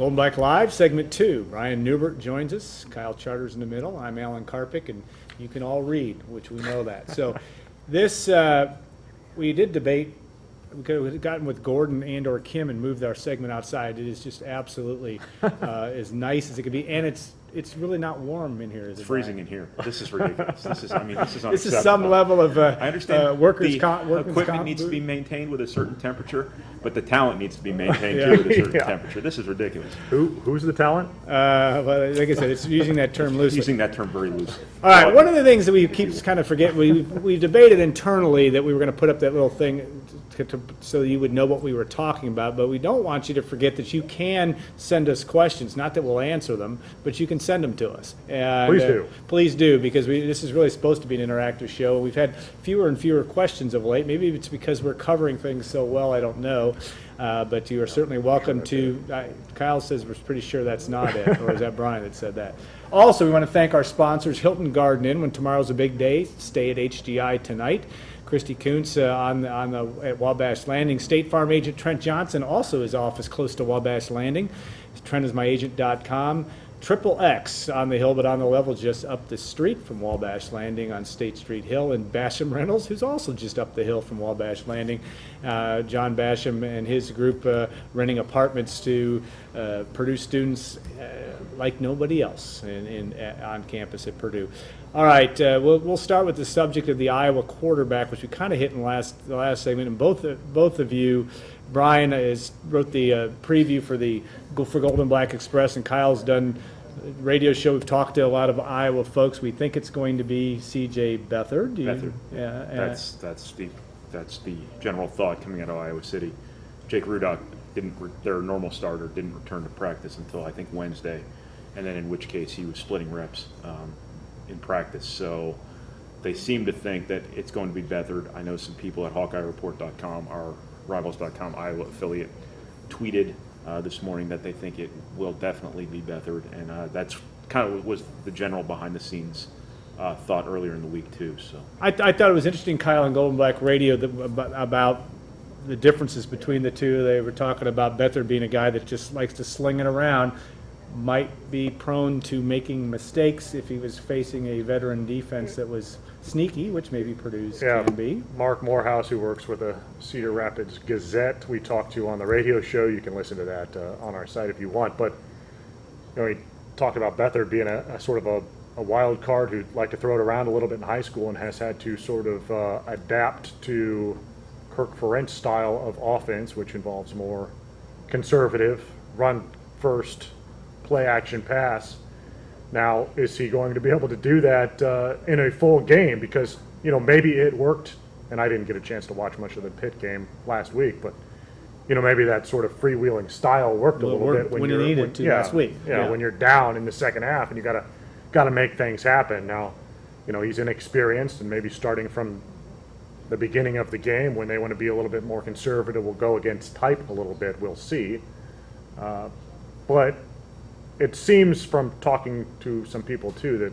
Golden Black Live, segment 2. Ryan Newbert joins us. Kyle Charters in the middle. I'm Alan Karpick, and you can all read, which we know that. So this, we did debate. We could have gotten with Gordon and or Kim and moved our segment outside. It is just absolutely as nice as it could be, and it's really not warm in here, is it? It's freezing in here. This is ridiculous. This is unacceptable. This is some level of I understand workers' equipment needs to be maintained with a certain temperature, but the talent needs to be maintained too with a certain temperature. This is ridiculous. Who's the talent? Well, like I said, it's using that term loosely. Using that term very loosely. All right, one of the things that we keep kind of forgetting, we debated internally that we were going to put up that little thing so you would know what we were talking about, but we don't want you to forget that you can send us questions, not that we'll answer them, but you can send them to us. And, please do. Please do, because this is really supposed to be an interactive show. We've had fewer and fewer questions of late. Maybe it's because we're covering things so well, I don't know. But you are certainly welcome to. Kyle says we're pretty sure that's not it, or is that Brian that said that? Also, we want to thank our sponsors, Hilton Garden Inn. When tomorrow's a big day, stay at HGI tonight. Christy Kuntz at Wabash Landing. State Farm agent Trent Johnson, also his office close to Wabash Landing. TrentIsMyAgent.com. Triple X on the hill, but on the level just up the street from Wabash Landing on State Street Hill, and Basham Reynolds, who's also just up the hill from Wabash Landing. John Basham and his group renting apartments to Purdue students like nobody else on campus at Purdue. All right, we'll start with the subject of the Iowa quarterback, which we kind of hit in the last segment, and both of you. Brian wrote the preview for Golden Black Express, and Kyle's done a radio show. We've talked to a lot of Iowa folks. We think it's going to be C.J. Beathard. Beathard. Yeah, that's the general thought coming out of Iowa City. Jake Rudock their normal starter didn't return to practice until I think Wednesday, and then in which case he was splitting reps in practice. So they seem to think that it's going to be Beathard. I know some people at HawkeyeReport.com, our Rivals.com Iowa affiliate, tweeted this morning that they think it will definitely be Beathard, and that's kind of was the general behind-the-scenes thought earlier in the week too. So I thought it was interesting, Kyle, on Golden Black Radio about the differences between the two. They were talking about Beathard being a guy that just likes to sling it around, might be prone to making mistakes if he was facing a veteran defense that was sneaky, which maybe Purdue's can be. Mark Morehouse, who works with the Cedar Rapids Gazette, we talked to on the radio show. You can listen to that on our site if you want. But he talked about Beathard being a sort of a wild card who'd like to throw it around a little bit in high school and has had to sort of adapt to Kirk Ferentz style of offense, which involves more conservative, run first, play action pass. Now, is he going to be able to do that in a full game? Because, maybe it worked, and I didn't get a chance to watch much of the Pitt game last week, but, maybe that sort of freewheeling style worked a little bit when you needed to last week. Yeah, when you're down in the second half and you got to make things happen. Now, he's inexperienced, and maybe starting from the beginning of the game when they want to be a little bit more conservative, will go against type a little bit. We'll see. But it seems from talking to some people too that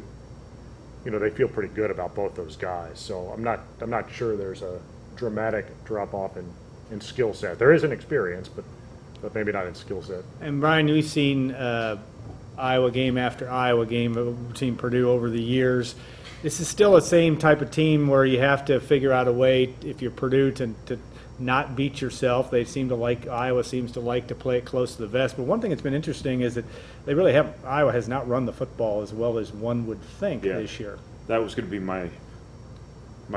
they feel pretty good about both those guys. So I'm not sure there's a dramatic drop off in skill set. There is an experience, but maybe not in skill set. And Brian, we've seen Iowa game after Iowa game between Purdue over the years. This is still the same type of team where you have to figure out a way, if you're Purdue, to not beat yourself. Iowa seems to like to play it close to the vest. But one thing that's been interesting is that Iowa has not run the football as well as one would think this year. That was going to be my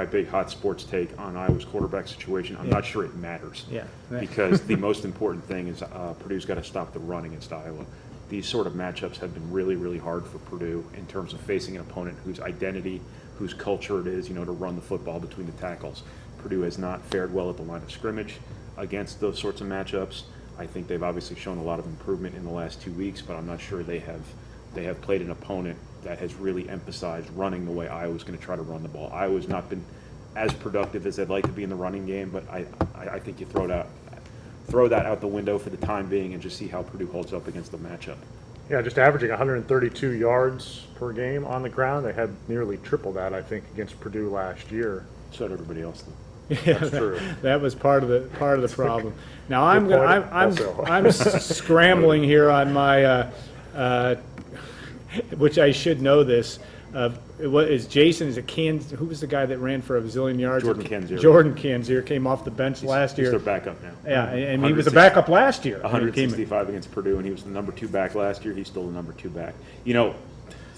big hot sports take on Iowa's quarterback situation. I'm not sure it matters. Because the most important thing is Purdue's got to stop the run against Iowa. These sort of matchups have been really, really hard for Purdue in terms of facing an opponent whose identity, whose culture it is, to run the football between the tackles. Purdue has not fared well at the line of scrimmage against those sorts of matchups. I think they've obviously shown a lot of improvement in the last 2 weeks, but I'm not sure they have played an opponent that has really emphasized running the way Iowa's going to try to run the ball. Iowa's not been as productive as they'd like to be in the running game, but I think you throw that out the window for the time being and just see how Purdue holds up against the matchup. Yeah, just averaging 132 yards per game on the ground. They had nearly triple that, I think, against Purdue last year. So did everybody else, though. That's true. That was part of the problem. Now I'm also. scrambling here on my, which I should know this. What is Jason? Is it who was the guy that ran for a bazillion yards? Jordan Canzier. Jordan Canzier came off the bench last year. He's their backup now. Yeah, and he was a backup last year. 165 against Purdue, and he was the number 2 back last year. He's still the number 2 back. You know,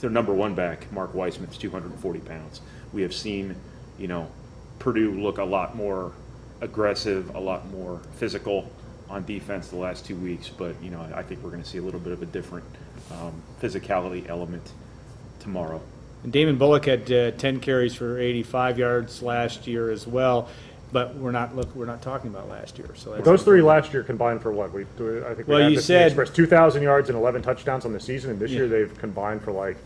their number 1 back, Mark Weissman's 240 pounds. We have seen, you know, Purdue look a lot more aggressive, a lot more physical on defense the last 2 weeks, but, you know, I think we're going to see a little bit of a different physicality element tomorrow. And Damon Bullock had 10 carries for 85 yards last year as well, but we're not talking about last year. So that's Those 3 last year combined for what? I think we Well, had you this said- express 2,000 yards and 11 touchdowns on the season, and this year they've combined for like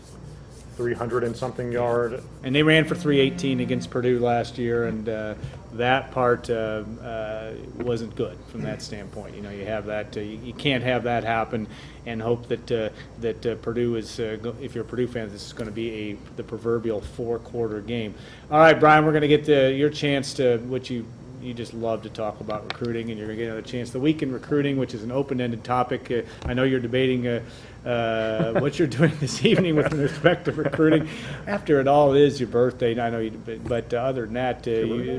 300 and something yard. And they ran for 318 against Purdue last year, and that part wasn't good from that standpoint. You know, you have that. You can't have that happen and hope that Purdue is. If you're a Purdue fan, this is going to be the proverbial 4-quarter game. All right, Brian, we're going to get your chance to what you just love to talk about recruiting, and you're going to get another chance. The week in recruiting, which is an open-ended topic. I know you're debating what you're doing this evening with respect to recruiting. After it all, it is your birthday. I know you, but other than that,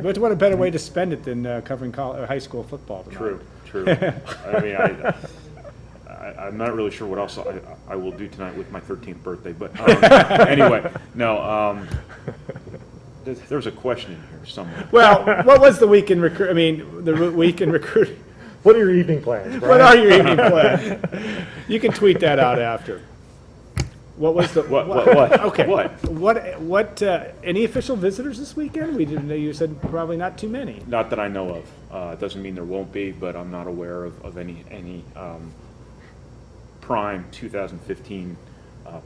what a better way to spend it than covering high school football tonight. True. I mean, I'm not really sure what else I will do tonight with my 13th birthday, but anyway, no. There's a question in here somewhere. Well, what was the week in recruiting? I mean, the week in recruiting. What are your evening plans, Brian? What are your evening plans? You can tweet that out after. What was the What? Okay. What? Any official visitors this weekend? We didn't know. You said probably not too many. Not that I know of. It doesn't mean there won't be, but I'm not aware of any prime 2015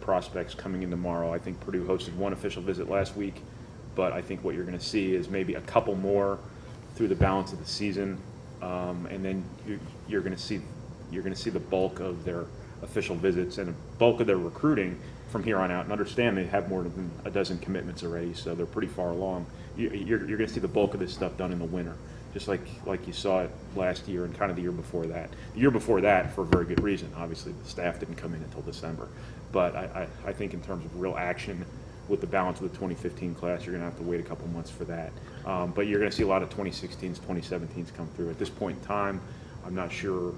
prospects coming in tomorrow. I think Purdue hosted 1 official visit last week, but I think what you're going to see is maybe a couple more through the balance of the season, and then you're going to see the bulk of their official visits and a bulk of their recruiting from here on out. And understand they have more than a dozen commitments already, so they're pretty far along. You're going to see the bulk of this stuff done in the winter, just like you saw it last year and kind of the year before that. The year before that, for a very good reason. Obviously, the staff didn't come in until December. But I think in terms of real action with the balance of the 2015 class, you're going to have to wait a couple months for that. But you're going to see a lot of 2016s, 2017s come through. At this point in time, I'm not sure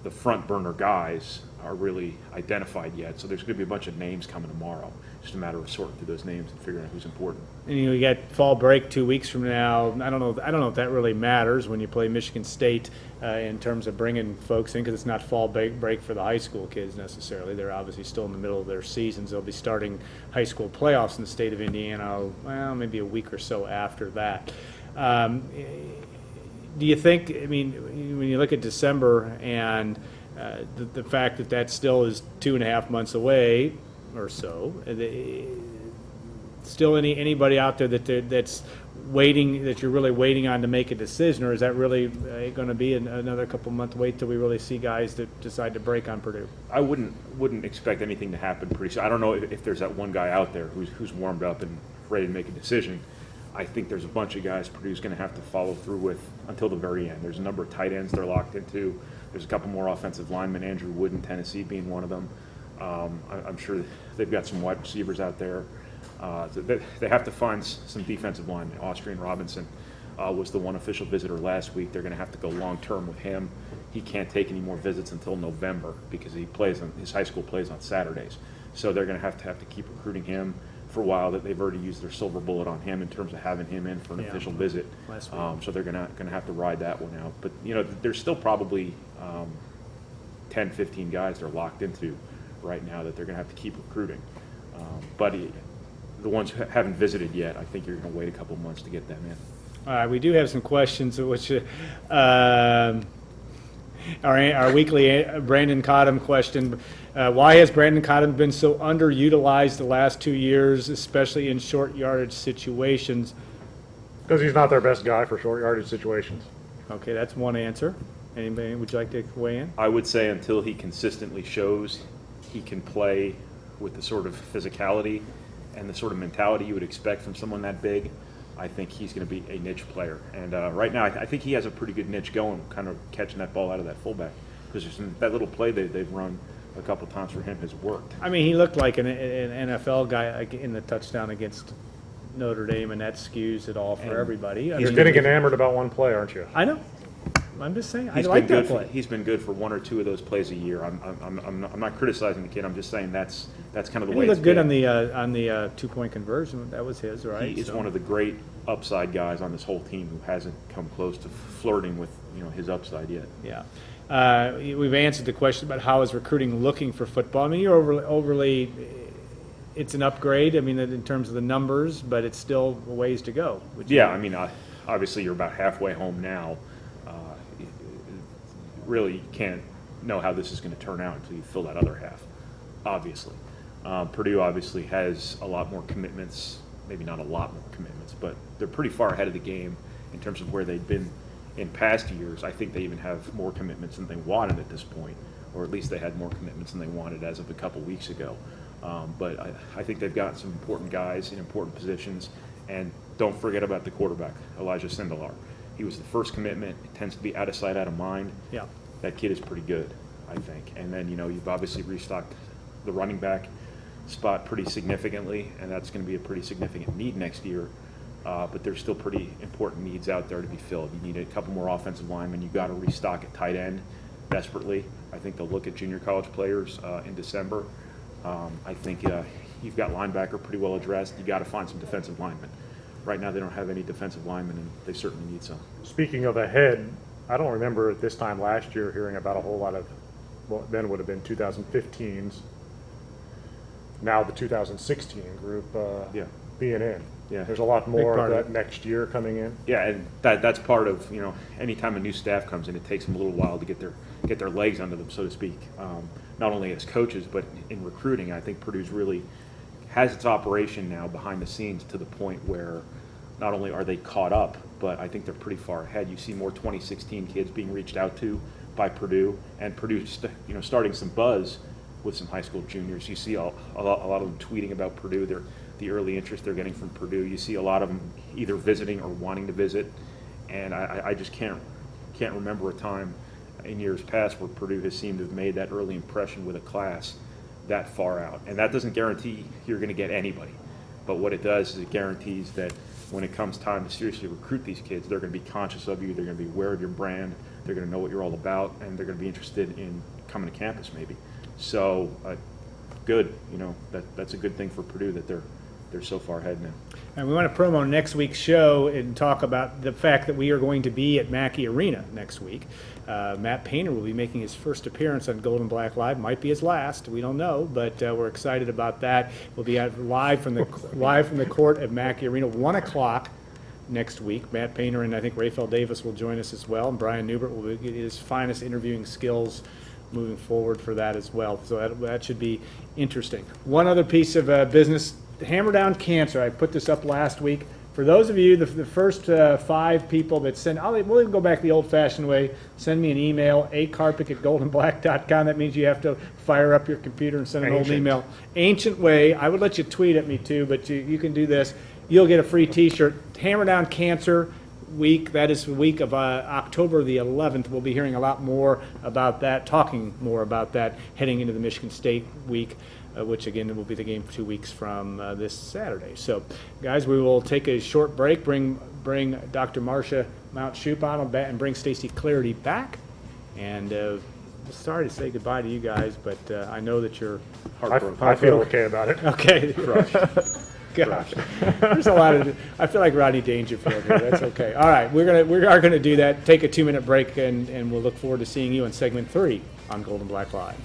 the front burner guys are really identified yet. So there's going to be a bunch of names coming tomorrow. Just a matter of sorting through those names and figuring out who's important. And you got fall break 2 weeks from now. I don't know if that really matters when you play Michigan State in terms of bringing folks in, because it's not fall break for the high school kids necessarily. They're obviously still in the middle of their seasons. They'll be starting high school playoffs in the state of Indiana, well, maybe a week or so after that. Do you think, I mean, when you look at December and the fact that still is 2.5 months away or so, still anybody out there that's waiting, that you're really waiting on to make a decision, or is that really going to be another couple month wait till we really see guys that decide to break on Purdue? I wouldn't expect anything to happen pretty soon. I don't know if there's that one guy out there who's warmed up and ready to make a decision. I think there's a bunch of guys Purdue's going to have to follow through with until the very end. There's a number of tight ends they're locked into. There's a couple more offensive linemen, Andrew Wood in Tennessee being one of them. I'm sure they've got some wide receivers out there. They have to find some defensive linemen. Austrian Robinson was the one official visitor last week. They're going to have to go long-term with him. He can't take any more visits until November because his high school plays on Saturdays. So they're going to have to keep recruiting him for a while. That they've already used their silver bullet on him in terms of having him in for an official visit. So they're going to have to ride that one out. But there's still probably 10, 15 guys they're locked into right now that they're going to have to keep recruiting. But the ones who haven't visited yet, I think you're going to wait a couple months to get them in. All right, we do have some questions, which our weekly Brandon Cottom question. Why has Brandon Cottom been so underutilized the last 2 years, especially in short yardage situations? Because he's not their best guy for short yardage situations. Okay, that's one answer. Anybody, would you like to weigh in? I would say until he consistently shows he can play with the sort of physicality and the sort of mentality you would expect from someone that big, I think he's going to be a niche player. And right now, I think he has a pretty good niche going, kind of catching that ball out of that fullback position. That little play they've run a couple times for him has worked. I mean, he looked like an NFL guy in the touchdown against Notre Dame, and that skews it all for everybody. You're getting enamored about one play, aren't you? I know. I'm just saying. I He's like been that good play. he's been good for one or two of those plays a year. I'm not criticizing the kid. I'm just saying that's kind of the And way he it's looked good been. on the 2-point conversion. That was his, right? He is So- one of the great upside guys on this whole team who hasn't come close to flirting with his upside yet. Yeah. We've answered the question about how is recruiting looking for football. I mean, you're overly it's an upgrade, I mean, in terms of the numbers, but it's still a ways to go. Yeah, I mean, obviously you're about halfway home now. Really, you can't know how this is going to turn out until you fill that other half, obviously. Purdue obviously has a lot more commitments, maybe not a lot more commitments, but they're pretty far ahead of the game in terms of where they've been in past years. I think they even have more commitments than they wanted at this point, or at least they had more commitments than they wanted as of a couple weeks ago. But I think they've got some important guys in important positions, and don't forget about the quarterback, Elijah Sindelar. He was the first commitment. It tends to be out of sight, out of mind. Yeah. That kid is pretty good, I think. And then, you've obviously restocked the running back spot pretty significantly, and that's going to be a pretty significant need next year. But there's still pretty important needs out there to be filled. You need a couple more offensive linemen. You've got to restock at tight end desperately. I think they'll look at junior college players in December. I think you've got linebacker pretty well addressed. You got to find some defensive linemen. Right now they don't have any defensive linemen, and they certainly need some. Speaking of ahead, I don't remember at this time last year hearing about a whole lot of, well, then would have been 2015s, now the 2016 group being in. Yeah. There's a lot more part of of that next year coming in. Yeah, and that's part of, anytime a new staff comes in, it takes them a little while to get their legs under them, so to speak. Not only as coaches, but in recruiting. I think Purdue's really has its operation now behind the scenes to the point where not only are they caught up, but I think they're pretty far ahead. You see more 2016 kids being reached out to by Purdue, and Purdue, starting some buzz with some high school juniors. You see a lot of them tweeting about Purdue, the early interest they're getting from Purdue. You see a lot of them either visiting or wanting to visit, and I just can't remember a time in years past where Purdue has seemed to have made that early impression with a class that far out. And that doesn't guarantee you're going to get anybody, but what it does is it guarantees that when it comes time to seriously recruit these kids, they're going to be conscious of you, they're going to be aware of your brand, they're going to know what you're all about, and they're going to be interested in coming to campus maybe. So good, that's a good thing for Purdue that they're so far ahead now. And we want to promo next week's show and talk about the fact that we are going to be at Mackey Arena next week. Matt Painter will be making his first appearance on Gold and Black Live. Might be his last. We don't know, but we're excited about that. We'll be live from the court at Mackey Arena, 1 o'clock next week. Matt Painter and I think Raphael Davis will join us as well, and Brian Newbert will get his finest interviewing skills moving forward for that as well. So that should be interesting. One other piece of business. Hammer Down Cancer. I put this up last week. For those of you, the first 5 people that send, we'll even go back the old-fashioned way, send me an email, acarpick@goldandblack.com. That means you have to fire up your computer and send an old email. Ancient way. I would let you tweet at me too, but you can do this. You'll get a free T-shirt. Hammer Down Cancer Week. That is the week of October the 11th. We'll be hearing a lot more about that, talking more about that, heading into the Michigan State week. Which again will be the game 2 weeks from this Saturday. So, guys, we will take a short break. Bring Dr. Marcia Mount Shoop on and bring Stacy Clarity back. And sorry to say goodbye to you guys, but I know that you're heartbroken. I feel okay about it. Okay. Gosh, there's a lot of. I feel like Rodney Dangerfield here. That's okay. All right, we are gonna do that. Take a 2-minute break, and we'll look forward to seeing you in segment 3 on Gold and Black Live.